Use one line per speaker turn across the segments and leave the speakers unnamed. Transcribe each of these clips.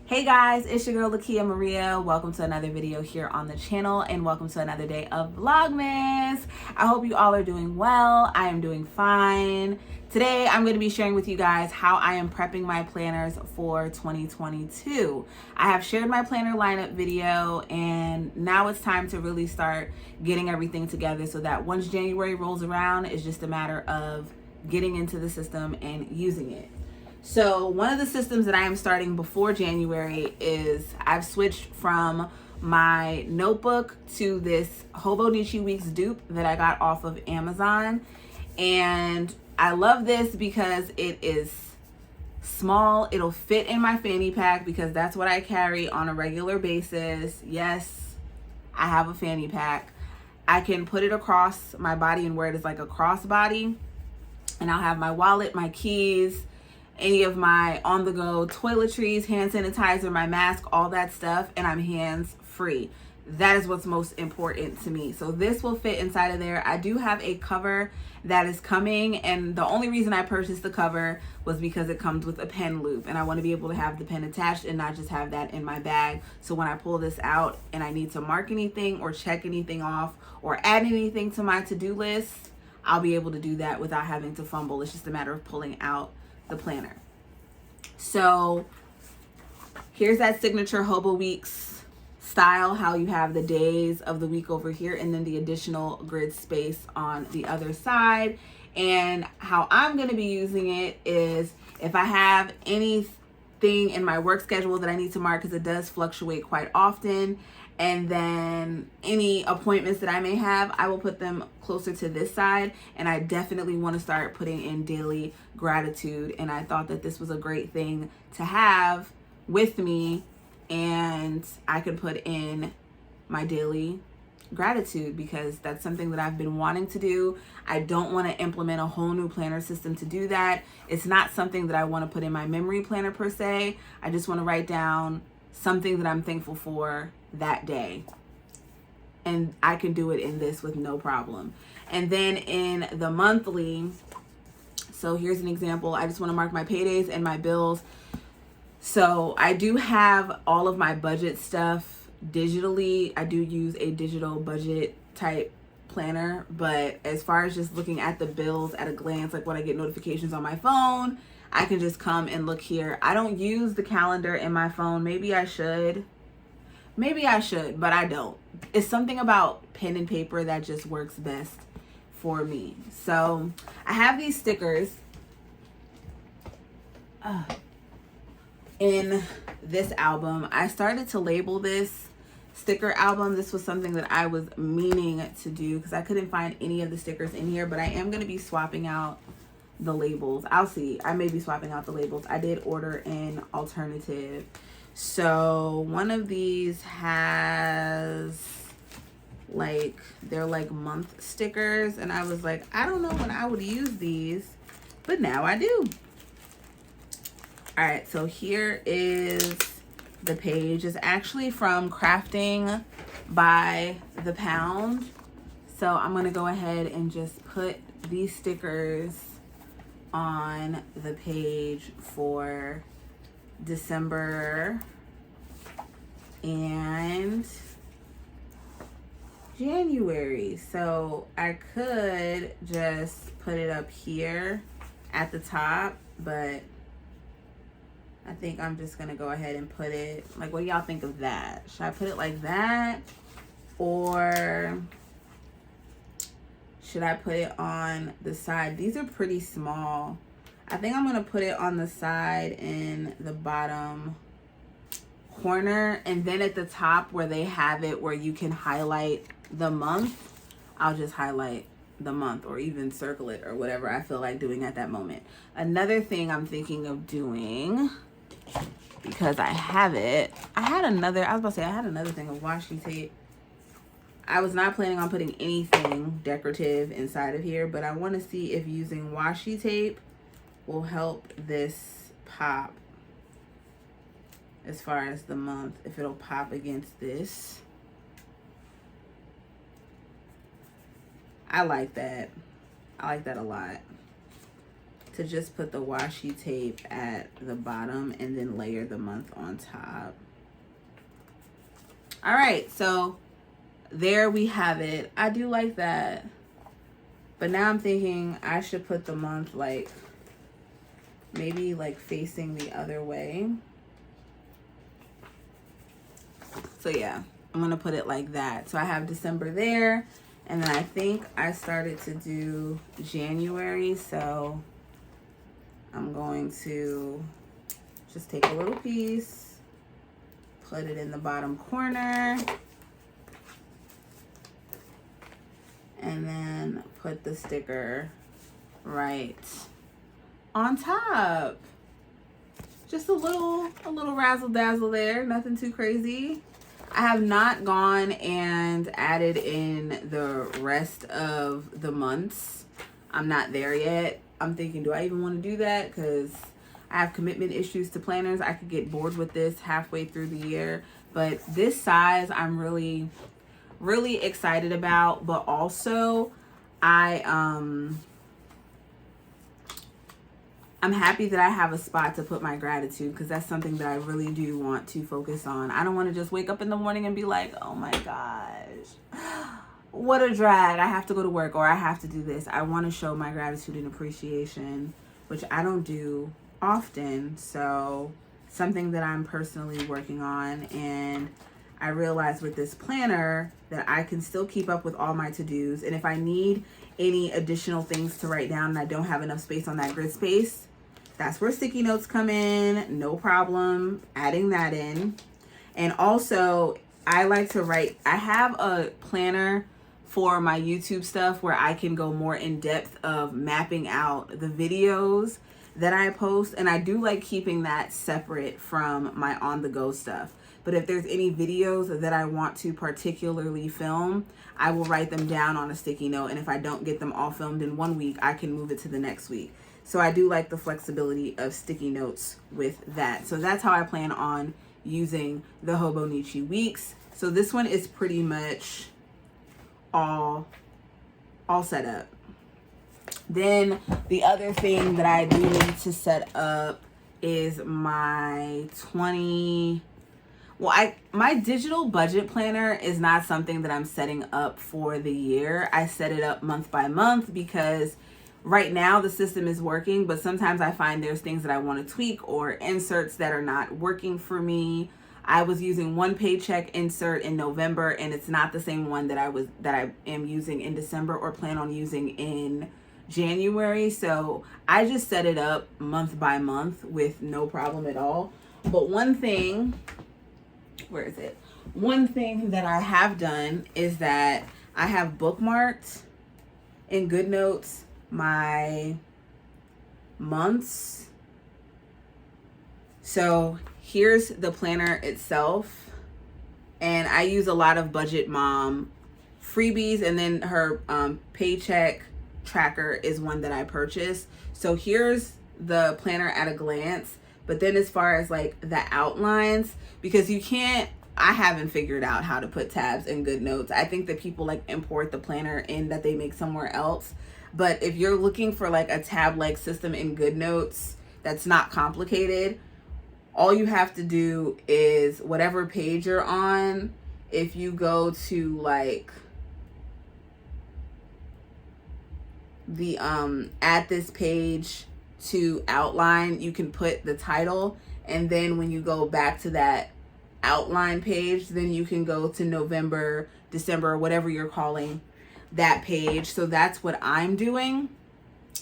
Hey guys, it's your girl Lakia Maria. Welcome to another video here on the channel and welcome to another day of Vlogmas. I hope you all are doing well. I am doing fine. Today I'm going to be sharing with you guys how I am prepping my planners for 2022. I have shared my planner lineup video and now it's time to really start getting everything together so that once January rolls around, it's just a matter of getting into the system and using it. So one of the systems that I am starting before January is I've switched from my notebook to this Hobonichi Weeks dupe that I got off of Amazon. And I love this because it is small. It'll fit in my fanny pack because that's what I carry on a regular basis. Yes, I have a fanny pack. I can put it across my body and wear it as like a crossbody. And I'll have my wallet, my keys, any of my on-the-go toiletries, hand sanitizer, my mask, all that stuff, and I'm hands-free. That is what's most important to me. So this will fit inside of there. I do have a cover that is coming, and the only reason I purchased the cover was because it comes with a pen loop, and I want to be able to have the pen attached and not just have that in my bag. So when I pull this out and I need to mark anything or check anything off or add anything to my to-do list, I'll be able to do that without having to fumble. It's just a matter of pulling out the planner. So here's that signature Hobo Weeks style, how you have the days of the week over here and then the additional grid space on the other side. And how I'm going to be using it is if I have anything in my work schedule that I need to mark, because it does fluctuate quite often, and then any appointments that I may have, I will put them closer to this side. And I definitely want to start putting in daily gratitude. And I thought that this was a great thing to have with me. And I could put in my daily gratitude because that's something that I've been wanting to do. I don't want to implement a whole new planner system to do that. It's not something that I want to put in my memory planner per se. I just want to write down something that I'm thankful for that day. And I can do it in this with no problem. And then in the monthly, so here's an example. I just want to mark my paydays and my bills. So I do have all of my budget stuff digitally. I do use a digital budget type planner, but as far as just looking at the bills at a glance, like when I get notifications on my phone, I can just come and look here. I don't use the calendar in my phone. Maybe I should, but I don't. It's something about pen and paper that just works best for me. So I have these stickers in this album. I started to label this sticker album. This was something that I was meaning to do because I couldn't find any of the stickers in here, but I am going to be swapping out the labels. I'll see. I may be swapping out the labels. I did order an alternative. So one of these has like, they're like month stickers. And I was like, I don't know when I would use these, but now I do. All right, so here is the page. It's actually from Crafting by the Pound. So I'm gonna go ahead and just put these stickers on the page for December and January. So I could just put it up here at the top, but I think I'm just gonna go ahead and put it, like, what do y'all think of that? Should I put it like that? Or should I put it on the side? These are pretty small. I think I'm gonna put it on the side in the bottom corner, and then at the top where they have it where you can highlight the month, I'll just highlight the month or even circle it or whatever I feel like doing at that moment. Another thing I'm thinking of doing, because I have it, I had another thing of washi tape. I was not planning on putting anything decorative inside of here, but I want to see if using washi tape will help this pop as far as the month, if it'll pop against this. I like that. I like that a lot. to just put the washi tape at the bottom and then layer the month on top. All right, so there we have it. I do like that. But now I'm thinking I should put the month like maybe like facing the other way. So yeah, I'm gonna put it like that. So I have December there, and then I think I started to do January. So I'm going to just take a little piece, put it in the bottom corner, and then put the sticker right on top. Just a little razzle dazzle there, nothing too crazy. I have not gone and added in the rest of the months. I'm not there yet. I'm thinking, do I even want to do that? Because I have commitment issues to planners. I could get bored with this halfway through the year. But this size, I'm really excited about. But also, I'm happy that I have a spot to put my gratitude, because that's something that I really do want to focus on. I don't want to just wake up in the morning and be like, oh my gosh, what a drag. I have to go to work or I have to do this. I want to show my gratitude and appreciation, which I don't do often. So something that I'm personally working on. And I realized with this planner that I can still keep up with all my to-dos. And if I need any additional things to write down and I don't have enough space on that grid space, that's where sticky notes come in. No problem adding that in. And also, I like to write. I have a planner for my YouTube stuff where I can go more in depth of mapping out the videos that I post. And I do like keeping that separate from my on-the-go stuff. But if there's any videos that I want to particularly film, I will write them down on a sticky note. And if I don't get them all filmed in 1 week, I can move it to the next week. So I do like the flexibility of sticky notes with that. So that's how I plan on using the Hobonichi weeks. So this one is pretty much all set up. Then the other thing that I do need to set up is my my digital budget planner is not something that I'm setting up for the year. I set it up month by month because right now the system is working, but sometimes I find there's things that I want to tweak or inserts that are not working for me. I was using one paycheck insert in November, and it's not the same one that I am using in December or plan on using in January. So I just set it up month by month with no problem at all. But one thing that I have done is that I have bookmarked in Goodnotes my months. So here's the planner itself, and I use a lot of Budget Mom freebies, and then her paycheck tracker is one that I purchased. So here's the planner at a glance. But then as far as like the outlines, because I haven't figured out how to put tabs in Goodnotes. I think that people like import the planner in that they make somewhere else. But if you're looking for like a tab-like system in Goodnotes that's not complicated, all you have to do is whatever page you're on, if you go to like the add this page to outline, you can put the title, and then when you go back to that outline page, then you can go to November, December, whatever you're calling that page. So that's what I'm doing.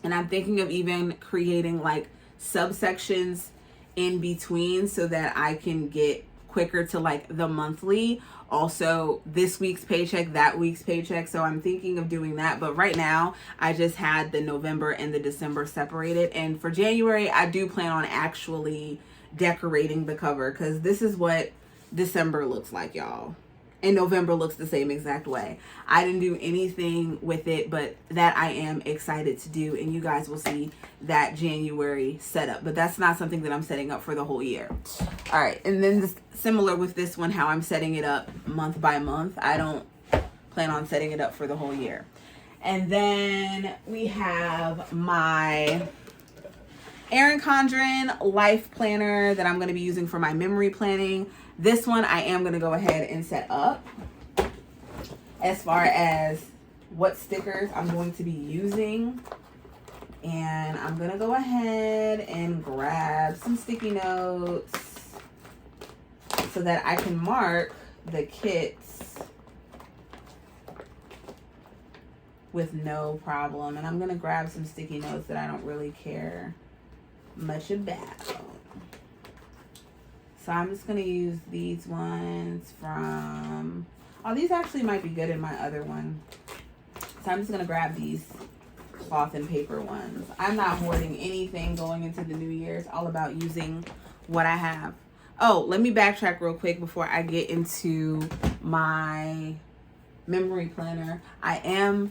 And I'm thinking of even creating like subsections in between so that I can get quicker to like the monthly, also this week's paycheck, that week's paycheck. So I'm thinking of doing that. But right now I just had the November and the December separated. And for January, I do plan on actually decorating the cover, because this is what December looks like, y'all. And November looks the same exact way. I didn't do anything with it, but that I am excited to do. And you guys will see that January setup. But that's not something that I'm setting up for the whole year. All right. And then similar with this one, how I'm setting it up month by month. I don't plan on setting it up for the whole year. And then we have my Erin Condren life planner that I'm going to be using for my memory planning. This one I am going to go ahead and set up as far as what stickers I'm going to be using. And I'm going to go ahead and grab some sticky notes so that I can mark the kits with no problem. And I'm going to grab some sticky notes that I don't really care much about. So I'm just going to use these ones from, oh, these actually might be good in my other one. So I'm just going to grab these cloth and paper ones. I'm not hoarding anything going into the new year. It's all about using what I have. Oh, let me backtrack real quick before I get into my memory planner. I am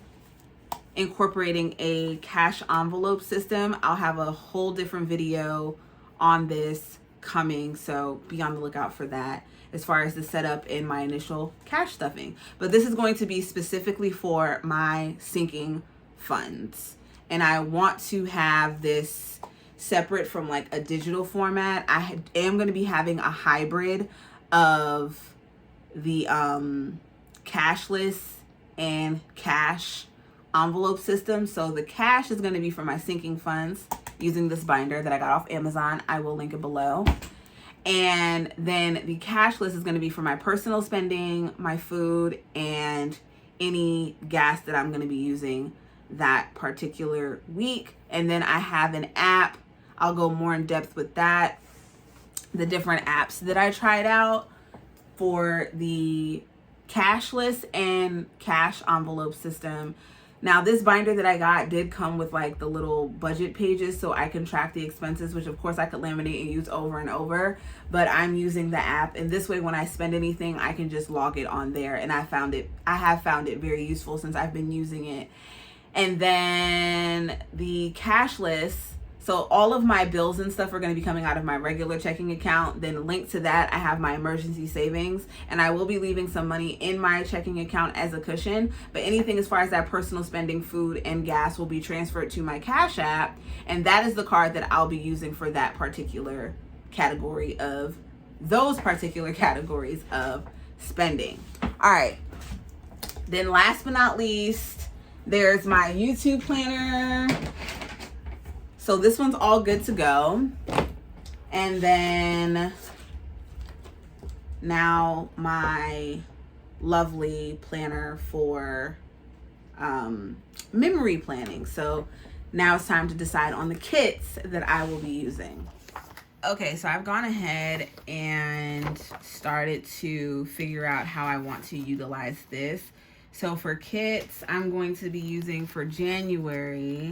incorporating a cash envelope system. I'll have a whole different video on this coming, so be on the lookout for that as far as the setup in my initial cash stuffing. But this is going to be specifically for my sinking funds, and I want to have this separate from like a digital format. I am going to be having a hybrid of the cashless and cash envelope system. So the cash is going to be for my sinking funds using this binder that I got off Amazon. I will link it below. And then the cashless is going to be for my personal spending, my food, and any gas that I'm going to be using that particular week. And then I have an app. I'll go more in depth with that. The different apps that I tried out for the cashless and cash envelope system. Now, this binder that I got did come with like the little budget pages so I can track the expenses, which of course I could laminate and use over and over, but I'm using the app, and this way when I spend anything, I can just log it on there. And I have found it very useful since I've been using it. And then the cashless, so all of my bills and stuff are going to be coming out of my regular checking account. Then linked to that, I have my emergency savings, and I will be leaving some money in my checking account as a cushion. But anything as far as that personal spending, food, and gas will be transferred to my Cash App, and that is the card that I'll be using for that particular category of, those particular categories of spending. All right. Then last but not least, there's my YouTube planner. So this one's all good to go. And then now my lovely planner for memory planning. So now it's time to decide on the kits that I will be using. Okay, so I've gone ahead and started to figure out how I want to utilize this. So for kits, I'm going to be using for January,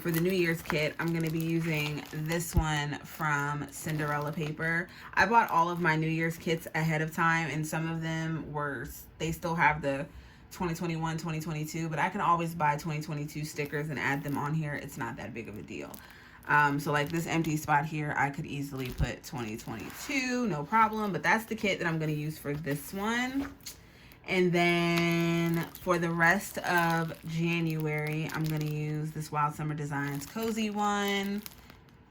for the New Year's kit, I'm going to be using this one from Cinderella Paper. I bought all of my New Year's kits ahead of time, and some of them they still have the 2021, 2022, but I can always buy 2022 stickers and add them on here. It's not that big of a deal. So like this empty spot here, I could easily put 2022, no problem, but that's the kit that I'm going to use for this one. And then for the rest of January, I'm going to use this Wild Summer Designs Cozy one,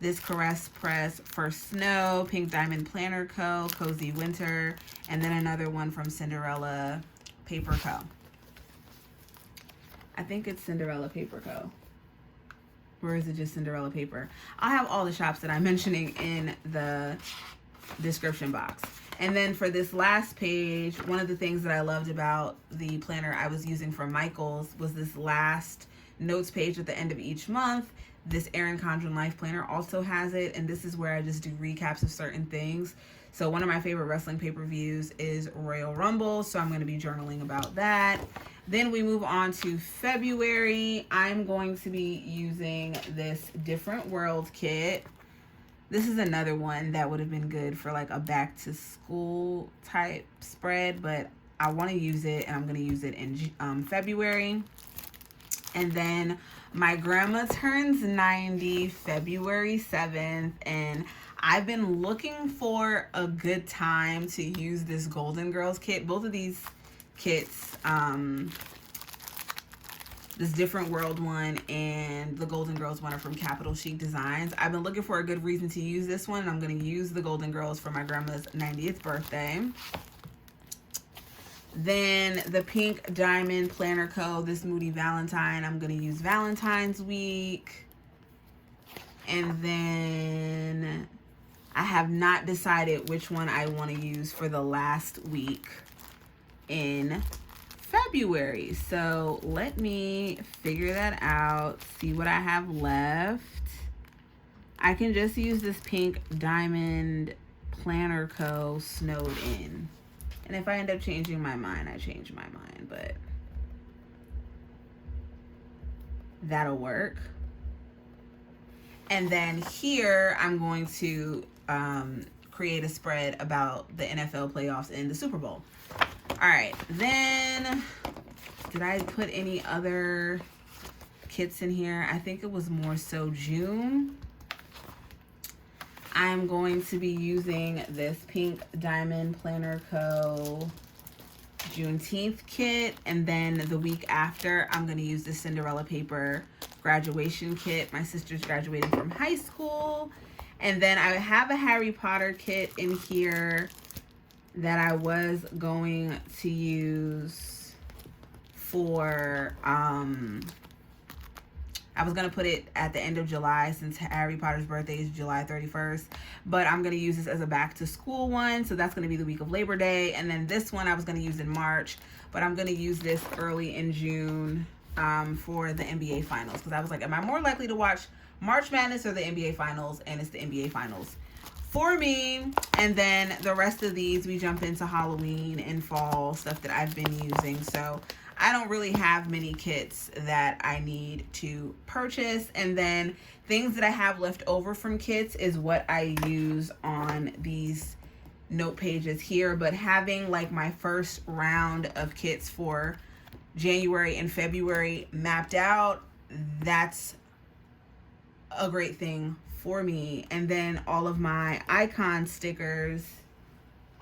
this Caress Press for Snow, Pink Diamond Planner Co., Cozy Winter, and then another one from Cinderella Paper Co. I think it's Cinderella Paper Co. Or is it just Cinderella Paper? I'll have all the shops that I'm mentioning in the description box. And then for this last page, one of the things that I loved about the planner I was using from Michaels was this last notes page at the end of each month. This Erin Condren Life Planner also has it, and this is where I just do recaps of certain things. So one of my favorite wrestling pay-per-views is Royal Rumble, so I'm going to be journaling about that. Then we move on to February. I'm going to be using this Different World kit. This is another one that would have been good for like a back to school type spread, but I want to use it, and I'm going to use it in February. And then my grandma turns 90 February 7th, and I've been looking for a good time to use this Golden Girls kit. Both of these kits, this Different World one and the Golden Girls one are from Capital Chic Designs. I've been looking for a good reason to use this one, and I'm going to use the Golden Girls for my grandma's 90th birthday. Then the Pink Diamond Planner Co. This Moody Valentine, I'm going to use Valentine's week. And then I have not decided which one I want to use for the last week in February. So let me figure that out, see what I have left. I can just use this Pink Diamond Planner Co. Snowed In. And if I end up changing my mind, I change my mind, but that'll work. And then here I'm going to create a spread about the NFL playoffs and the Super Bowl. All right, then did I put any other kits in here? I think it was more so June. I'm going to be using this Pink Diamond Planner Co. Juneteenth kit, and then the week after I'm going to use the Cinderella paper graduation kit. My sister's graduating from high school. And then I have a Harry Potter kit in here that I was going to use for I was going to put it at the end of July since Harry Potter's birthday is July 31st. But I'm going to use this as a back to school one. So that's going to be the week of Labor Day. And then this one I was going to use in March. But I'm going to use this early in June for the NBA Finals. Because I was like, am I more likely to watch March Madness or the NBA Finals? And it's the NBA Finals for me. And then the rest of these, we jump into Halloween and fall stuff that I've been using. So I don't really have many kits that I need to purchase. And then things that I have left over from kits is what I use on these note pages here. But having like my first round of kits for January and February mapped out, that's a great thing for me. And then all of my icon stickers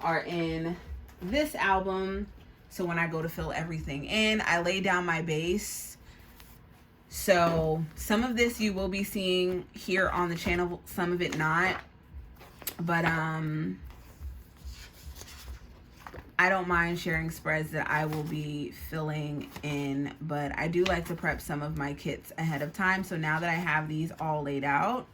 are in this album. So when I go to fill everything in, I lay down my base. So some of this you will be seeing here on the channel, some of it not. But I don't mind sharing spreads that I will be filling in, but I do like to prep some of my kits ahead of time. So now that I have these all laid out,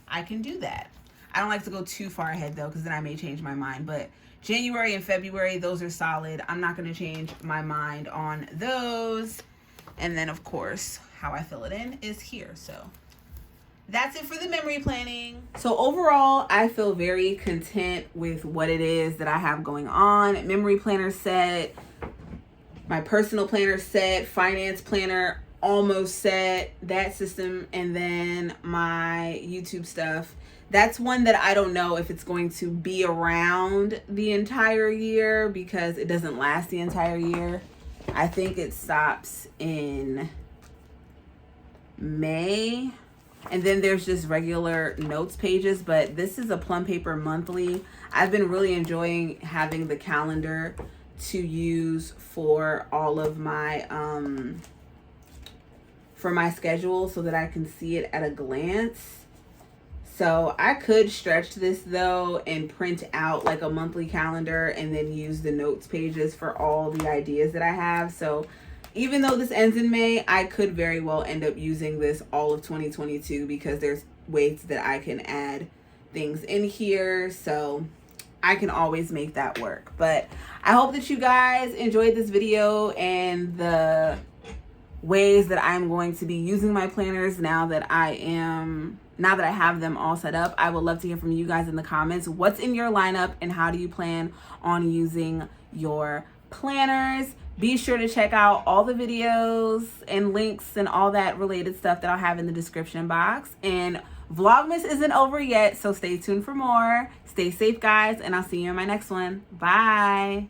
I can do that. I don't like to go too far ahead though, because then I may change my mind. But January and February, those are solid. I'm not going to change my mind on those. And then of course, how I fill it in is here. So that's it for the memory planning. So overall, I feel very content with what it is that I have going on. Memory planner set, my personal planner set, finance planner almost set, that system, and then my YouTube stuff. That's one that I don't know if it's going to be around the entire year because it doesn't last the entire year. I think it stops in May. And then there's just regular notes pages, but this is a Plum Paper monthly. I've been really enjoying having the calendar to use for all of my for my schedule so that I can see it at a glance. So I could stretch this though and print out like a monthly calendar and then use the notes pages for all the ideas that I have. So even though this ends in May, I could very well end up using this all of 2022 because there's ways that I can add things in here. So I can always make that work. But I hope that you guys enjoyed this video and the ways that I'm going to be using my planners now that I have them all set up. I would love to hear from you guys in the comments. What's in your lineup and how do you plan on using your planners? Be sure to check out all the videos and links and all that related stuff that I'll have in the description box. And Vlogmas isn't over yet, so stay tuned for more. Stay safe, guys, and I'll see you in my next one. Bye.